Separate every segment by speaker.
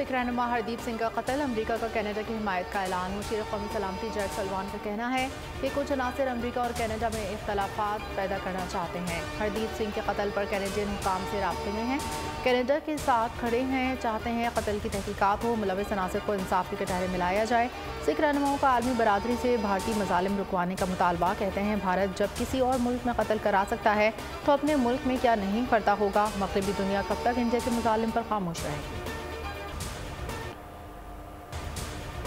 Speaker 1: सिख रहनुमा हरदीप सिंह का कत्ल, अमरीका का कनाडा की हिमायत का ऐलान। मुशीर कौमी सलामती जज सलवान का कहना है कि कुछ अनासर अमरीका और कनाडा में इख्तलाफात पैदा करना चाहते हैं। हरदीप सिंह के कत्ल पर कैनेडियन हुकाम से राब्ते में हैं, कनाडा के साथ खड़े हैं, चाहते हैं कत्ल की तहकीकात हो, मुलविस अनासर को इंसाफ के कटहरे में लाया जाए। सिख रहनुमाओं का आलमी बरादरी से भारतीय मजालिम रुकवाने का मुतालबा। कहते हैं भारत जब किसी और मुल्क में कत्ल करा सकता है तो अपने मुल्क में क्या नहीं करता होगा। मगरबी दुनिया कब तक इंडिया के मुजालिम पर खामोश रहेगी।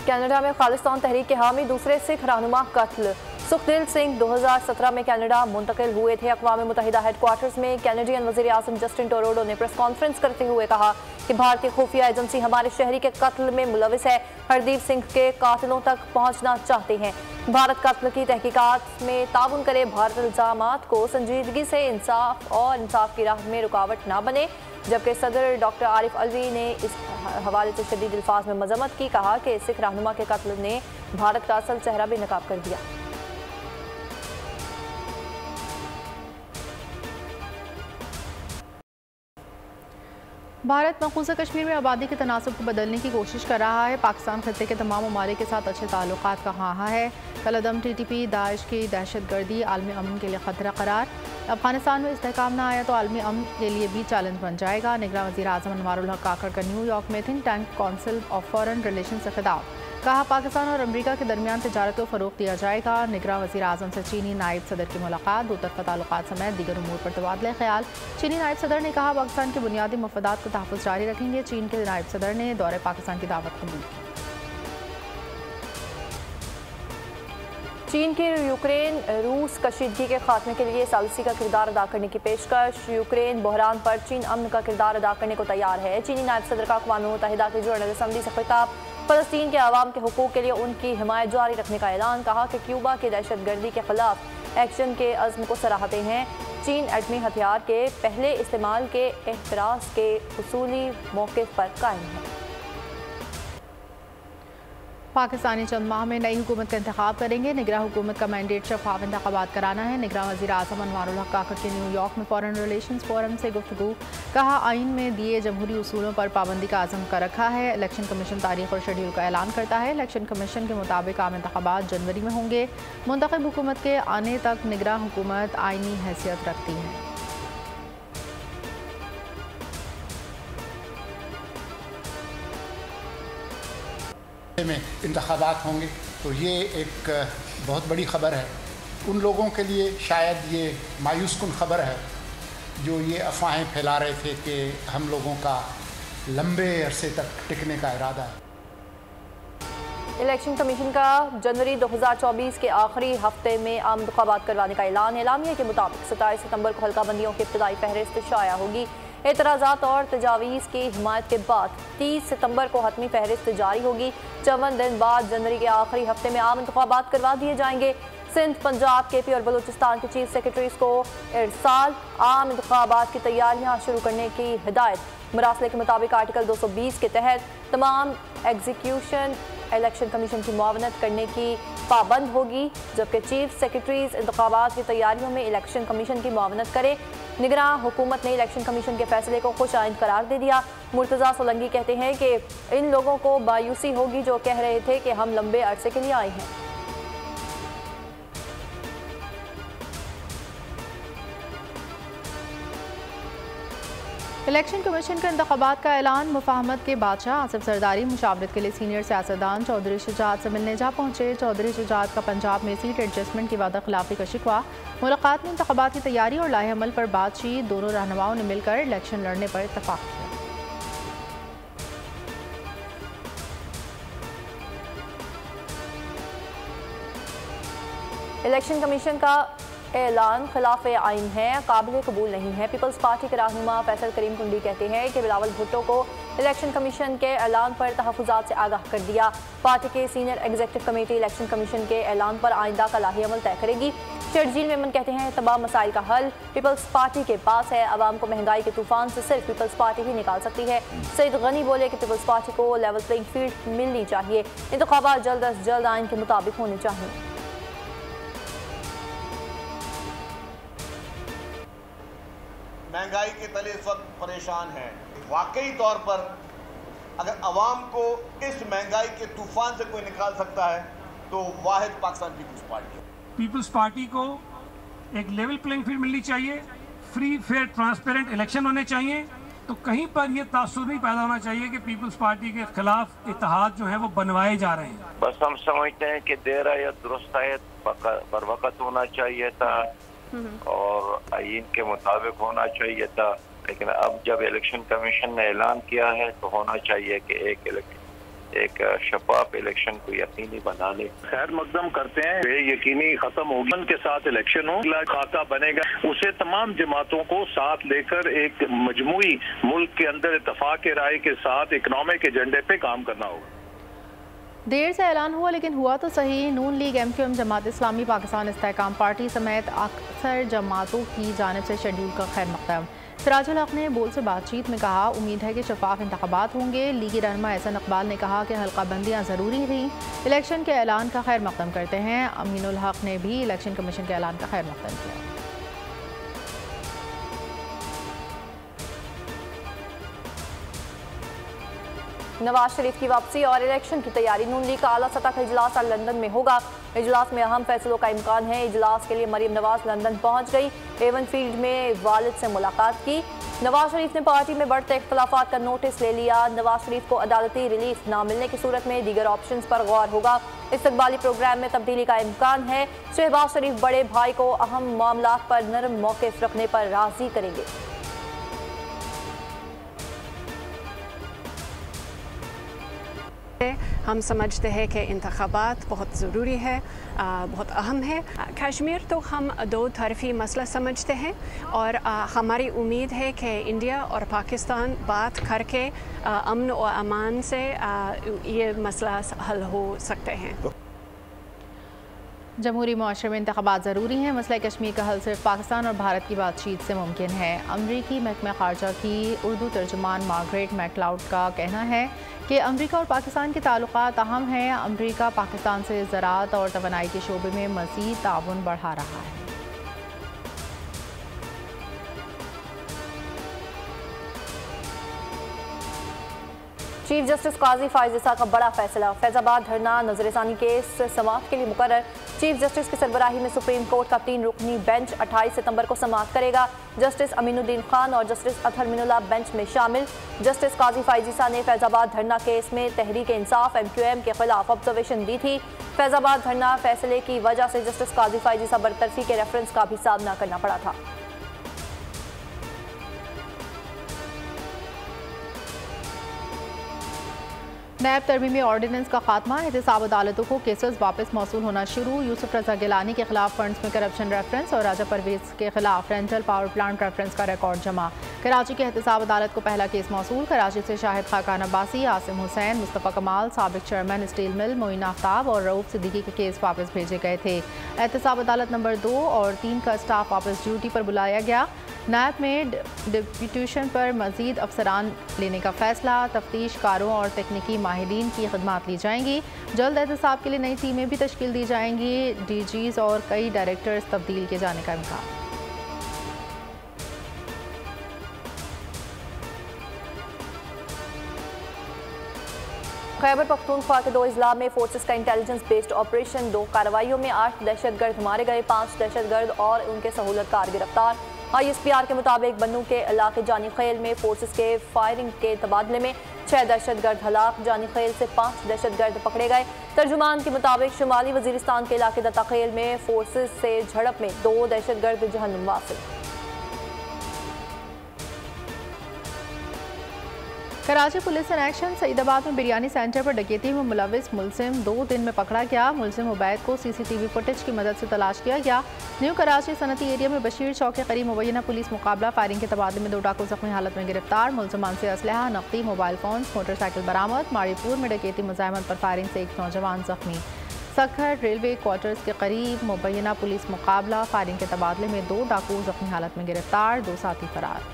Speaker 2: कनाडा में खालिस्तान तहरीक के हामी दूसरे सिख रहनुमा कत्ल। सुखदिल सिंह 2017 में कनाडा मुंतकिल हुए थे। अक़वाम मुत्तहिदा हेडक्वार्टर्स में कैनेडियन वज़ीर आज़म जस्टिन टोरोडो ने प्रेस कॉन्फ्रेंस करते हुए कहा कि भारतीय खुफिया एजेंसी हमारे शहरी के कत्ल में मुलविस है, हरदीप सिंह के कातिलों तक पहुंचना चाहते हैं। भारत कत्ल की तहकीकात में ताउन करे, भारत इल्ज़ामात को संजीदगी से इंसाफ की राह में रुकावट ना बने। जबकि सदर डॉक्टर आरिफ अलवी ने इस हवाले से शदीद अल्फाज में मजम्मत की, कहा कि सिख रहनुमा के कत्ल ने भारत का असल चेहरा बेनकाब कर दिया।
Speaker 1: भारत मकबूजा कश्मीर में आबादी के तनासब को बदलने की कोशिश कर रहा है। पाकिस्तान खत्ते के तमाम ममालिक के साथ अच्छे ताल्लुकात का ख्वाह है। कलअदम TTP दाइश की दहशतगर्दी आलमी अमन के लिए खतरा करार। अफगानिस्तान में इस्तेहकाम न आया तो आलमी अमन के लिए भी चैलेंज बन जाएगा। निगरान वज़ीर आज़म अनवारुल हक काकड़ का न्यूयॉर्क में think tank council of foreign relation से खिताब। कहा पाकिस्तान और अमरीका के दरमियान तजारत को फ़रोग़ दिया जाएगा। निगरान वज़ीर आज़म से चीनी नायब सदर की मुलाकात, दो तरफ़ा ताल्लुकात समेत दीगर उमूर पर तबादला ख्याल। चीनी नायब सदर ने कहा पाकिस्तान के बुनियादी मफादात को तहफ़्फ़ुज़ जारी रखेंगे। चीन के नायब सदर ने दौरे पाकिस्तान की दावत कबूल की।
Speaker 2: चीन की यूक्रेन रूस कशीदगी के खात्मे के लिए सालिसी का किरदार अदा करने की पेशकश। यूक्रेन बहरान पर चीन अमन का किरदार अदा करने को तैयार है। चीनी नायब सदर का अक़वाम मुत्तहिदा की जनरल असम्बली से खिताब। फ़लस्तीन के आवाम के हुकूक़ के लिए उनकी हिमायत जारी रखने का ऐलान। कहा कि क्यूबा की दहशतगर्दी के खिलाफ एक्शन के अज़्म को सराहते हैं। चीन एटमी हथियार के पहले इस्तेमाल के एहतराज़ के उसूली मौक़िफ़ पर कायम है।
Speaker 1: पाकिस्तानी चंद माह में नई हुकूमत का इंतखाब करेंगे। निगरान हुकूमत का मैंडेट शफाफ इंतखाबात कराना है। निगरान वज़ीर आज़म अनवारुल हक काकड़ के न्यूयॉर्क में फॉरेन रिलेशंस फोरम से गुफ्तगू। कहा आइन में दिए जमहूरी उसूलों पर पाबंदी का आज़म कर रखा है। इलेक्शन कमीशन तारीख और शेड्यूल का ऐलान करता है। इलेक्शन कमीशन के मुताबिक आम इंतखाबात जनवरी में होंगे। मुंतखब हुकूमत के आने तक निगरान हुकूमत आइनी हैसियत रखती है।
Speaker 3: में इंतखाबात होंगे तो ये एक बहुत बड़ी ख़बर है। उन लोगों के लिए शायद ये मायूस कुन ख़बर है जो ये अफवाहें फैला रहे थे कि हम लोगों का लंबे अरसे तक टिकने का इरादा है।
Speaker 2: इलेक्शन कमीशन का जनवरी 2024 के आखिरी हफ्ते में आम इंतखाबात करवाने का ऐलान। एलामिया के मुताबिक 27 सितंबर को हल्का बंदियों की इब्तदाई फहरिस्त शाया होगी। एतराज़ात और तजावीज़ की हिमायत के बाद 30 सितंबर को हतमी फहरिस्त जारी होगी। 54 दिन बाद जनवरी के आखिरी हफ्ते में आम इंतखाबात करवा दिए जाएंगे। सिंध, पंजाब, KP और बलूचिस्तान के चीफ सेक्रेटरीज को इरसाल आम इंतखाबात की तैयारियां शुरू करने की हिदायत। मरासले के मुताबिक आर्टिकल 220 के तहत तमाम एग्जीक्यूशन इलेक्शन कमीशन की मुआवनत करने की पाबंद होगी, जबकि चीफ सेक्रेटरीज इंतखाबात की तैयारियों में इलेक्शन कमीशन की मुआवनत करे। निगरान हुकूमत ने इलेक्शन कमीशन के फैसले को खुश आइंद करार दे दिया। मुर्तज़ा सोलंकी कहते हैं कि इन लोगों को मायूसी होगी जो कह रहे थे कि हम लंबे अरसे के लिए आए हैं।
Speaker 1: इलेक्शन कमीशन के इंतखाबात का ऐलान। मुफाहमत के बादशाह आसिफ जरदारी मुशावरत के लिए सीनियर सियासतदान चौधरी शुजात से मिलने जा पहुंचे। चौधरी शुजात का पंजाब में सीट एडजस्टमेंट की वादा खिलाफी का शिकवा। मुलाकात में इंतखाबात की तैयारी और लाहे अमल पर बातचीत। दोनों रहनुमाओं ने मिलकर इलेक्शन लड़ने पर इत्तफाक किया।
Speaker 2: इलेक्शन कमीशन का ऐलान खिलाफ आइन है, काबिल कबूल नहीं है। पीपल्स पार्टी के रहनुमा फैसल करीम कुंडी कहते हैं कि बिलावल भुट्टो को इलेक्शन कमीशन के ऐलान पर तहफ़्फ़ुज़ात से आगाह कर दिया। पार्टी के senior executive committee election commission के ऐलान पर आइंदा का लाही अमल तय करेगी। शर्जील मेमन कहते हैं तमाम मसाइल का हल पीपल्स पार्टी के पास है। आवाम को महंगाई के तूफान से सिर्फ पीपल्स पार्टी ही निकाल सकती है। सईद गनी बोले कि पीपल्स पार्टी को लेवल प्लेइंग फील्ड मिलनी चाहिए। इंतखाबात जल्द अज जल्द आइन के मुताबिक होने चाहिए।
Speaker 4: महंगाई के तले इस वक्त परेशान हैं। वाकई तौर पर अगर अवाम को इस महंगाई के तूफान से कोई निकाल सकता है तो वाहिद पाकिस्तान पीपल्स पार्टी है।
Speaker 5: पीपल्स पार्टी को एक लेवल प्लेइंग फील्ड मिलनी चाहिए, फ्री फेयर ट्रांसपेरेंट इलेक्शन होने चाहिए, तो कहीं पर ये तासुर नहीं पैदा होना चाहिए कि पीपल्स पार्टी के खिलाफ इत्तेहाद जो है वो बनवाए जा रहे हैं।
Speaker 6: बस हम समझते हैं कि देर आयत दुरुस्त आयत बर वक्त होना चाहिए था और आईन के मुताबिक होना चाहिए था, लेकिन अब जब इलेक्शन कमीशन ने ऐलान किया है तो होना चाहिए कि एक शफाफ इलेक्शन को यकीनी बना ले।
Speaker 7: खैर मकदम करते हैं ये यकीनी खत्म होगी, उनके साथ इलेक्शन हो, खाका बनेगा, उसे तमाम जमातों को साथ लेकर एक मजमूई मुल्क के अंदर इत्तेफाक राय के साथ इकनॉमिक एजेंडे पे काम करना होगा।
Speaker 1: देर से ऐलान हुआ लेकिन हुआ तो सही। नून लीग, MQM, जमात इस्लामी, पाकिस्तान इस्तेहकाम पार्टी समेत अक्सर जमातों की जानिब से शेड्यूल का खैर मकदम। सिराजुल हक ने बोल से बातचीत में कहा, उम्मीद है कि शफाफ इंतखाबात होंगे। लीगी रहनुमा एहसन इकबाल ने कहा कि हल्का बंदियाँ ज़रूरी थी, इलेक्शन के ऐलान का खैर मकदम करते हैं। अमीनुल हक ने भी इलेक्शन कमीशन के ऐलान का खैर मकदम किया।
Speaker 2: नवाज शरीफ की वापसी और इलेक्शन की तैयारी। नून लीग का आला सतह का इजलास आज लंदन में होगा। इजलास में अहम फैसलों का इम्कान है। इजलास के लिए मरीम नवाज लंदन पहुंच गई, एवन फील्ड में वालिद से मुलाकात की। नवाज शरीफ ने पार्टी में बढ़ते इख्तलाफात का नोटिस ले लिया। नवाज शरीफ को अदालती रिलीफ ना मिलने की सूरत में दीगर ऑप्शंस पर गौर होगा। इस्तकबाली प्रोग्राम में तब्दीली का इम्कान है। शहबाज शरीफ बड़े भाई को अहम मामलात पर नरम मौक़िफ़ रखने पर राजी करेंगे।
Speaker 8: हम समझते हैं कि इंतखाबात बहुत ज़रूरी है, बहुत अहम है। कश्मीर तो हम दो तरफ़ी मसला समझते हैं और हमारी उम्मीद है कि इंडिया और पाकिस्तान बात करके अमन और अमान से ये मसला हल हो सकते हैं।
Speaker 1: जमहूरी मुआशरे में इंतखाबात ज़रूरी हैं। मसला कश्मीर का हल सिर्फ पाकिस्तान और भारत की बातचीत से मुमकिन है। अमरीकी महकमा ख़ारजा की उर्दू तर्जुमान मार्गरेट मैकलाउड का कहना है कि अमरीका और पाकिस्तान के ताल्लुकात अहम हैं। अमरीका पाकिस्तान से ज़राअत और तवानाई के शोबे में मज़ीद ताउन बढ़ा रहा है।
Speaker 2: चीफ जस्टिस काजी फायज़ ईसा का बड़ा फैसला। फैज़ाबाद धरना नजरसानी केस समाअत के लिए मुकर्रर। चीफ जस्टिस की सरबराही में सुप्रीम कोर्ट का 3 रुकनी बेंच 28 सितंबर को समाअत करेगा। जस्टिस अमीनुद्दीन खान और जस्टिस अतहर मिनुल्लाह बेंच में शामिल। जस्टिस काजी फायज़ ईसा ने फैज़ाबाद धरना केस में तहरीक इंसाफ MQM के खिलाफ ऑब्जर्वेशन दी थी। फैज़ाबाद धरना फैसले की वजह से जस्टिस काजी फायज़ ईसा बरतरफी के रेफरेंस का भी सामना करना पड़ा था।
Speaker 1: नैब तरमीमी ऑर्डिनेंस का खात्मा। एहतसाब अदालतों को केसेस वापस मौसूल होना शुरू। यूसुफ रजा गिलानी के खिलाफ फंड्स में करप्शन रेफरेंस और राजा परवेज के खिलाफ रेंटल पावर प्लांट रेफरेंस का रिकॉर्ड जमा। कराची की एहतसाब अदालत को पहला केस मौसूल। कराची से शाहिद खाकान अब्बासी, आसिम हुसैन, मुस्तफ़ा कमाल, साबिक chairman steel mill Moin Aftab और रऊफ सिद्दीकी के केस वापस भेजे गए थे। एहतसाब अदालत नंबर 2 और 3 का स्टाफ वापस ड्यूटी पर बुलाया गया। नैब में डिप्यूटेशन पर मजीद अफसरान लेने का फैसला। तफ्तीशकारों और तकनीकी माहिरीन की खदमात ली जाएंगी। जल्द एहतसाब के लिए नई टीमें भी तश्कील दी जाएंगी। DGs और कई डायरेक्टर्स तब्दील किए जाने का इम्कान।
Speaker 2: खैबर पख्तूनख्वा के 2 अजला में फोर्सेस का इंटेलिजेंस बेस्ड ऑपरेशन। 2 कार्रवाइयों में 8 दहशतगर्द मारे गए, 5 दहशतगर्द और उनके सहूलतकार गिरफ्तार। ISPR के मुताबिक बन्नू के इलाके जानी खेल में फोर्सेस के फायरिंग के तबादले में 6 दहशतगर्द हलाक। जानी खेल से 5 दहशतगर्द पकड़े गए। तर्जुमान के मुताबिक शुमाली वजीरिस्तान के इलाके दत्ताखेल में फोर्सेस से झड़प में 2 दहशतगर्द जहन्नुम वासिल।
Speaker 1: Karachi police in action. Saeedabad में बिरयानी सेंटर पर डकैती में मुलविस मुलजिम 2 दिन में पकड़ा गया। मुलजिम उबैद को CCTV फुटेज की मदद से तलाश किया गया। न्यू कराची सनती एरिया में बशीर चौक के करीब मुबैना पुलिस मुकाबला फायरिंग के तबादले में 2 डाकू जख्मी हालत में गिरफ्तार। मुलजमान से असलहा, नकदी, मोबाइल फोन, मोटरसाइकिल बरामद। मारीपुर में डकैती मुजाहमत पर फायरिंग से 1 नौजवान जख्मी। सखर रेलवे क्वार्टर्स के करीब मुबैना पुलिस मुकाबला फायरिंग के तबादले में 2 डाकू जख्मी हालत में गिरफ्तार, 2 साथी फरार।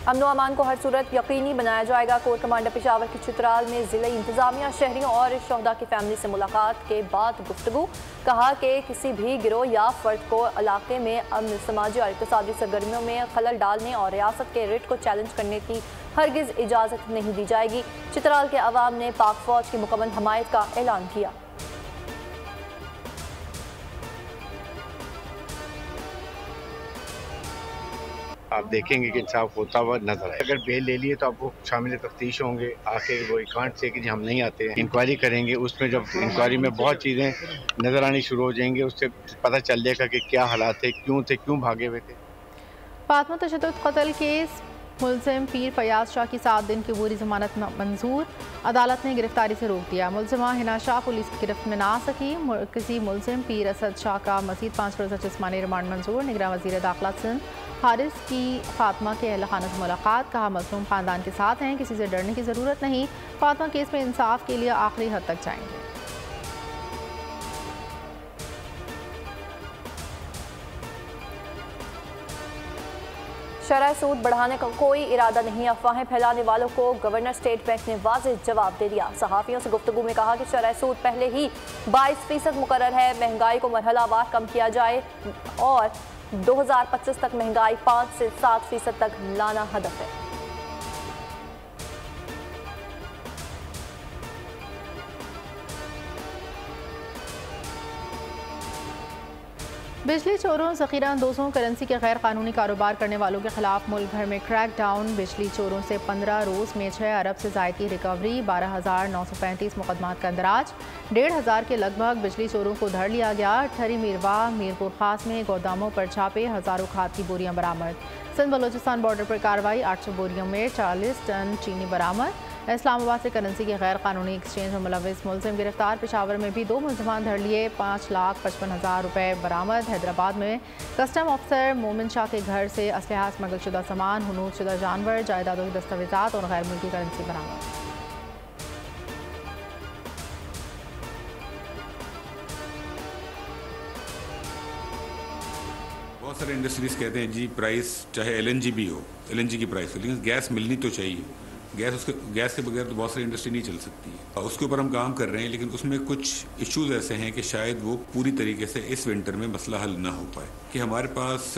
Speaker 2: अमन व अमान को हर सूरत यकीनी बनाया जाएगा। कोर कमांडर पेशावर की चित्राल में ज़िला इंतजामिया, शहरियों और शहदा की फैमिली से मुलाकात के बाद गुफ्तगू। कहा कि किसी भी गिरोह या फर्द को इलाके में अमन, समाजी और इक़्तिसादी सरगर्मियों में खलल डालने और रियासत के रिट को चैलेंज करने की हरगिज़ इजाज़त नहीं दी जाएगी। चित्राल के अवाम ने पाक फ़ौज की मुकम्मल हमायत का ऐलान किया।
Speaker 9: आप देखेंगे कि इंसाफ होता हुआ नजर आए। अगर बेल ले लिए तो आप वो शामिल तफ्तीश होंगे, आके वो कांट से कि हम नहीं आते हैं, इंक्वायरी करेंगे। उसमें जब इंक्वायरी में बहुत चीज़ें नजर आनी शुरू हो जाएंगी, उससे पता चल जाएगा कि क्या हालात थे, क्यों भागे हुए थे।
Speaker 1: फातिमा तशद्दुद कत्ल केस मुलजिम पीर फयाज शाह की 7 दिन की पूरी जमानत मंजूर। अदालत ने गिरफ्तारी से रोक दिया। मुलजिमा हिना शाह पुलिस की गिरफ्त में ना आ सकी। किसी मुलजिम पीर असद शाह का मजीद 5 रोज़ा जिस्मानी रिमांड मंजूर। निगरान वज़ीर दाखिला सिंध हारिस की फातिमा के अहल खाना से मुलाकात। कहा मज़लूम ख़ानदान के साथ हैं, किसी से डरने की ज़रूरत नहीं। फातिमा केस में इंसाफ के लिए आखिरी हद तक जाएंगे।
Speaker 2: शरह सूद बढ़ाने का कोई इरादा नहीं। अफवाहें फैलाने वालों को गवर्नर स्टेट बैंक ने वाज़ेह जवाब दे दिया। सहाफ़ियों से गुफ्तगू में कहा कि शरह सूद पहले ही 22% मुकर्रर है। महंगाई को मरहलावार कम किया जाए और 2025 तक महंगाई 5 से 7% तक लाना हदफ है।
Speaker 1: बिजली चोरों, ज़ख़ीरा-अंदोज़ों, करेंसी के गैर कानूनी कारोबार करने वालों के खिलाफ मुल्क भर में क्रैक डाउन। बिजली चोरों से 15 रोज़ में 6 अरब से ज़ायद की रिकवरी। 12,935 मुकदमात का अंदराज। 1,500 के लगभग बिजली चोरों को धर लिया गया। ठहरी मीरवा, मीरपुर खास में गोदामों पर छापे, हज़ारों खाद की बोरियां बरामद। सिंध बलोचिस्तान बॉर्डर पर कार्रवाई, 800 बोरियों में 40 टन चीनी बरामद। इस्लामाबाद से करेंसी के गैर कानूनी एक्सचेंज में मुलविस मुलजिम गिरफ्तार। पेशावर में भी 2 मुलजिमान धर लिए, 5,55,000 रुपये बरामद। हैदराबाद में कस्टम ऑफिसर मोमिन शाह के घर से असलहा, स्मगल शुदा सामान, हुनूद शुदा जानवर, जायदादों के दस्तावेजात और गैर मुल्की करेंसी बरामद।
Speaker 10: बहुत सारे इंडस्ट्रीज कहते हैं जी प्राइस चाहे LNG भी हो, LNG की प्राइस हो, लेकिन गैस मिलनी तो चाहिए। गैस के बगैर तो बहुत सारी इंडस्ट्री नहीं चल सकती है। उसके ऊपर हम काम कर रहे हैं, लेकिन उसमें कुछ इश्यूज ऐसे हैं कि शायद वो पूरी तरीके से इस विंटर में मसला हल ना हो पाए। कि हमारे पास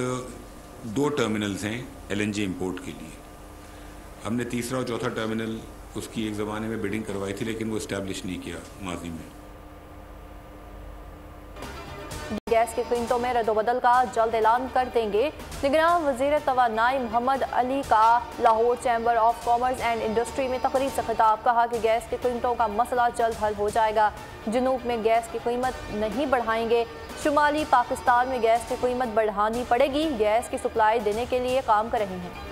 Speaker 10: 2 टर्मिनल्स हैं LNG इंपोर्ट के लिए। हमने तीसरा और चौथा टर्मिनल उसकी एक ज़माने में बिडिंग करवाई थी, लेकिन वो इस्टेब्लिश नहीं किया माजी में।
Speaker 2: गैस की कीमतों में रद्दोबदल का जल्द ऐलान कर देंगे। निगरान वज़ीर तवानाई मोहम्मद अली का Lahore chamber of commerce and industry में तकरीर से खिताब। कहा कि गैस की कीमतों का मसला जल्द हल हो जाएगा। जनूब में गैस की कीमत नहीं बढ़ाएंगे। शुमाली पाकिस्तान में गैस की कीमत बढ़ानी पड़ेगी। गैस की सप्लाई देने के लिए काम कर रहे हैं।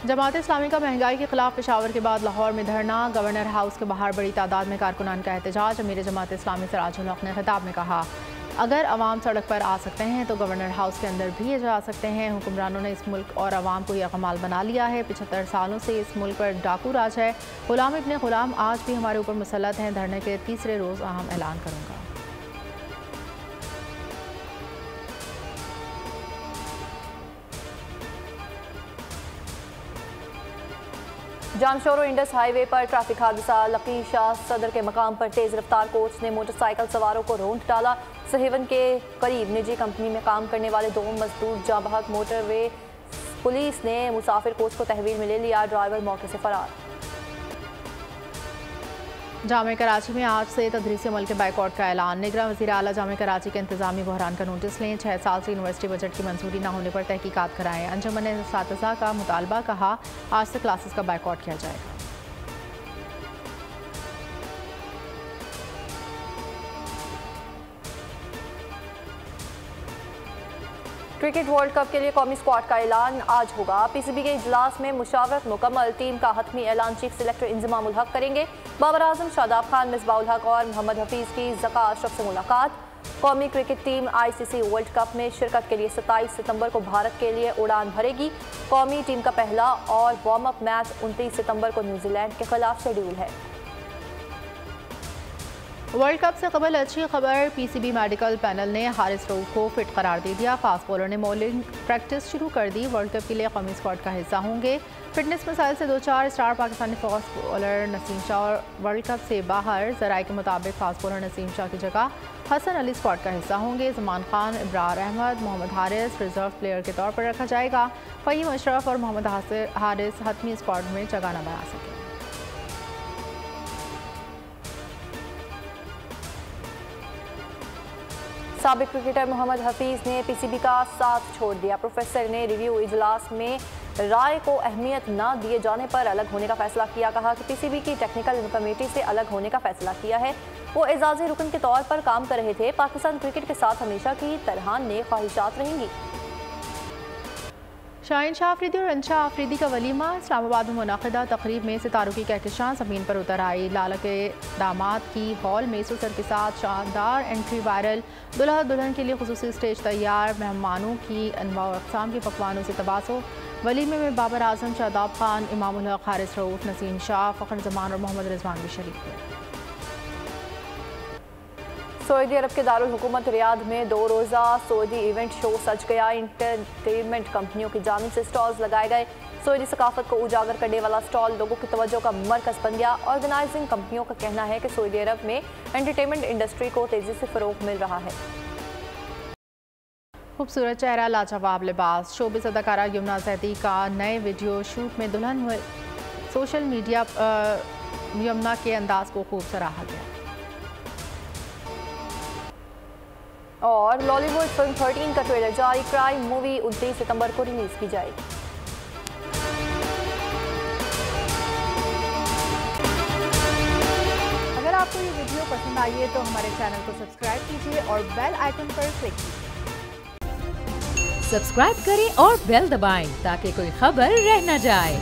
Speaker 1: जमात इस्लामी का महंगाई के खिलाफ पेशावर के बाद लाहौर में धरना। गवर्नर हाउस के बाहर बड़ी तादाद में कारकुनान का एहतजाज। अमीर जमात इस्लामी सिराजुल हक ने खिताब में कहा, अगर अवाम सड़क पर आ सकते हैं तो गवर्नर हाउस के अंदर भी जा सकते हैं। हुक्मरानों ने इस मुल्क और अवाम को यह कमाल बना लिया है। 75 सालों से इस मुल्क पर डाकू राज है। गुलाम इब्ने गुलाम आज भी हमारे ऊपर मुसल्लत हैं। धरने के तीसरे रोज़ अहम ऐलान करूँगा।
Speaker 2: जामशोर और इंडस हाईवे पर ट्रैफिक हादसा। लकीर शाह सदर के मकाम पर तेज रफ्तार कोच ने मोटरसाइकिल सवारों को रौंद डाला। सहेवन के करीब निजी कंपनी में काम करने वाले 2 मजदूर जाँ बहक। मोटरवे पुलिस ने मुसाफिर कोच को तहवील में ले लिया। ड्राइवर मौके से फरार।
Speaker 1: जामे कराची में आज से तदरीसी अमल के बाइकआउट का ऐलान। निगरान वज़ीर आला जामे कराची के इंतजामी बहरान का नोटिस लें। 6 साल से यूनिवर्सिटी बजट की मंजूरी न होने पर तहकीकात कराएं। अंजुमन असातिज़ा का मुतालबा। कहा, आज से क्लासेस का बाइकआउट किया जाएगा।
Speaker 2: क्रिकेट वर्ल्ड कप के लिए कौमी स्क्वाड का ऐलान आज होगा। PCB के इजलास में मुशावरत मुकम्मल। टीम का हतमी ऐलान चीफ सिलेक्टर इंजमाम उल हक करेंगे। बाबर आजम, शादाब खान, मिसबाह उल हक और मोहम्मद हफीज़ की ज़का अशरफ से मुलाकात। कौमी cricket team ICC world cup में शिरकत के लिए 27 सितंबर को भारत के लिए उड़ान भरेगी। कौमी टीम का पहला और वार्म अप मैच 29 सितंबर को न्यूजीलैंड के खिलाफ शेड्यूल है।
Speaker 1: वर्ल्ड कप से कबल अच्छी खबर, पीसीबी मेडिकल पैनल ने हारिस रऊफ को फिट करार दे दिया। फास्ट बॉलर ने बॉलिंग प्रैक्टिस शुरू कर दी। वर्ल्ड कप के लिए कौमी स्क्वाड का हिस्सा होंगे। फिटनेस मसाइल से 2-4 star Pakistani fast bowler Naseem Shah और वर्ल्ड कप से बाहर। ज़राए के मुताबिक फास्ट बॉलर नसीम शाह की जगह हसन अली स्क्वाड का हिस्सा होंगे। जमान खान, इब्रार अहमद, मोहम्मद हारिस रिजर्व प्लेयर के तौर पर रखा जाएगा। फ़हीम अशरफ और मोहम्मद हारिस हतमी स्क्वाड में जगह न बना सके।
Speaker 2: साबिक क्रिकेटर मोहम्मद हफीज़ ने पीसीबी का साथ छोड़ दिया। प्रोफेसर ने रिव्यू इजलास में राय को अहमियत न दिए जाने पर अलग होने का फैसला किया। कहा कि पीसीबी की टेक्निकल कमेटी से अलग होने का फैसला किया है। वो एजाज़ी रुकन के तौर पर काम कर रहे थे। पाकिस्तान क्रिकेट के साथ हमेशा की तरह नेक ख्वाहिशात रहेंगी।
Speaker 1: शाहीन शाह अफरीदी और अंशा अफरीदी का वलीमा। इस्लामाबाद में मुनाकिदा तकरीब में सितारों की कहकशां ज़मीन पर उतर आई। लाला के दामाद की हॉल में सुसर के साथ शानदार एंट्री वायरल। दुल्हा दुल्हन के लिए खुसूसी स्टेज तैयार। मेहमानों की अनवा अक़साम के पकवानों से तबासो। वलीमे में बाबर आजम, शादाब खान, इमाम उल हक, हारिस रऊफ, नसीम शाह, फ़खर जमान और मोहम्मद रिजवान भी शरीक हुए।
Speaker 2: सऊदी अरब के दारुल हुकूमत रियाद में 2 रोज़ा सऊदी इवेंट शो सज गया। इंटरटेनमेंट कंपनियों की जानिब से स्टॉल्स लगाए गए। सऊदी सकाफत को उजागर करने वाला स्टॉल लोगों की तवज्जो का मरकज़ बन गया। ऑर्गेनाइजिंग कंपनियों का कहना है कि सऊदी अरब में एंटरटेनमेंट इंडस्ट्री को तेज़ी से फ़रोग़ मिल रहा है।
Speaker 1: खूबसूरत चेहरा, लाजवाब लिबास। शोबिज़ अदाकारा यमुना ज़ैदी का नए वीडियो शूट में दुल्हन हुए। सोशल मीडिया यमुना के अंदाज को खूब सराहा गया।
Speaker 2: और लॉलीवुड फिल्म 13 का ट्रेलर जारी। क्राइम मूवी 29 सितंबर को रिलीज की जाएगी।
Speaker 1: अगर आपको ये वीडियो पसंद आई है तो हमारे चैनल को सब्सक्राइब कीजिए और बेल आइकन पर क्लिक कीजिए।
Speaker 11: सब्सक्राइब करें और बेल दबाएं ताकि कोई खबर रह न जाए।